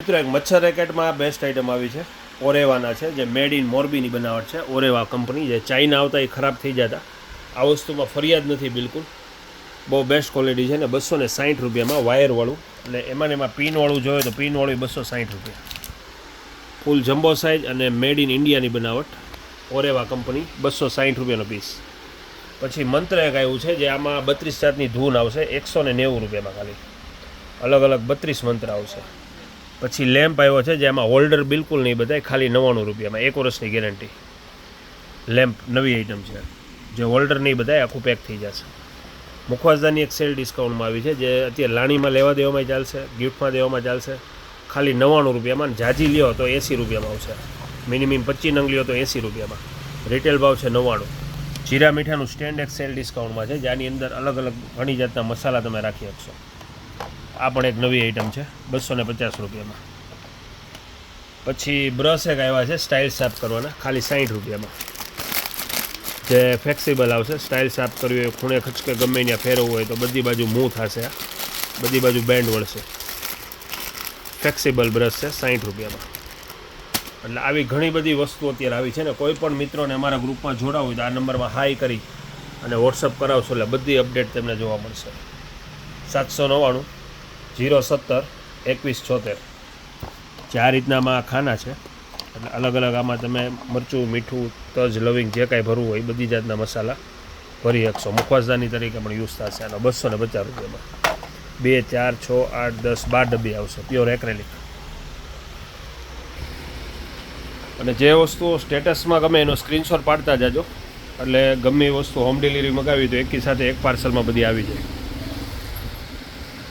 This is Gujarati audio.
મિત્રો એક મચ્છર રેકેટમાં બેસ્ટ આઇટમ આવી છે, ઓરેવાના છે, જે મેડ ઇન મોરબીની બનાવટ છે. ઓરેવા કંપની, જે ચાઇના આવતા એ ખરાબ થઈ જતા. આ વસ્તુમાં ફરિયાદ નથી બિલકુલ, બહુ બેસ્ટ ક્વોલિટી છે ને. 260 રૂપિયામાં વાયરવાળું, અને એમાં પિનવાળું જોઈએ તો પિનવાળું 260 રૂપિયા. ફૂલ જમ્બો સાઇઝ અને મેડ ઇન ઇન્ડિયાની બનાવટ, ઓરેવા કંપની, 260 રૂપિયાનો પીસ. પછી મંત્ર એક આવ્યું છે, જે આમાં 32 જાતની ધૂન આવશે, 190 રૂપિયામાં ખાલી. અલગ અલગ 32 મંત્ર આવશે. પછી લેમ્પ આવ્યો છે, જેમાં હોલ્ડર બિલકુલ નહીં બધાય, ખાલી 99 રૂપિયામાં, 1 વર્ષની ગેરંટી. લેમ્પ નવી આઇટમ છે, જે હોલ્ડર નહીં બધાય, આખું પેક થઈ જશે. મુખવાસદાની એક સેલ ડિસ્કાઉન્ટમાં આવી છે, જે અત્યારે લાણીમાં લેવા દેવામાં ચાલશે, ગિફ્ટમાં દેવામાં ચાલશે, ખાલી 99 રૂપિયામાં. જાજી લ્યો તો 80 રૂપિયામાં આવશે. મિનિમમ 25 નંગ લ્યો તો 80 રૂપિયામાં. રિટેલ ભાવ છે 99. જીરા મીઠાનું સ્ટેન્ડ એક સેલ ડિસ્કાઉન્ટમાં છે, જેની અંદર અલગ અલગ ઘણી જાતના મસાલા તમે રાખી શકશો. આ પણ એક નવી આઇટમ છે, 250 રૂપિયામાં. પછી બ્રશ એક આવ્યા છે સ્ટાઇલ સાફ કરવાના, ખાલી 60 રૂપિયામાં, જે ફ્લેક્સિબલ આવશે. સ્ટાઇલ સાફ કરવી હોય, ખૂણે ખચકે ગમે ત્યાં ફેરવવું હોય તો બધી બાજુ મૂવ થશે, બધી બાજુ બેન્ડ વળશે. ફ્લેક્સિબલ બ્રશ છે 60 રૂપિયામાં. એટલે આવી ઘણી બધી વસ્તુ અત્યારે આવી છે ને. કોઈ પણ મિત્રોને અમારા ગ્રુપમાં જોડાવું હોય તો આ નંબરમાં હાઈ કરી અને વોટ્સઅપ કરાવશો એટલે બધી અપડેટ તમને જોવા મળશે. 799 070 2176. જે આ રીતનામાં ખાના છે, એટલે અલગ અલગ આમાં તમે મરચું, મીઠું, તજ, લવિંગ જે કાંઈ ભરવું હોય બધી જાતના મસાલા ભરી શકશો. મુખવાસદાની તરીકે પણ યુઝ થશે. આનો 250 રૂપિયામાં 2, 4, 6, 8, 10, 12 ડબ્બી આવશે, પ્યોર એક્રેલિક. અને જે વસ્તુઓ સ્ટેટસમાં ગમે એનો સ્ક્રીનશોટ પાડતા જાજો, એટલે ગમે એ વસ્તુ હોમ ડિલિવરી મગાવી તો એકી સાથે એક પાર્સલમાં બધી આવી જાય.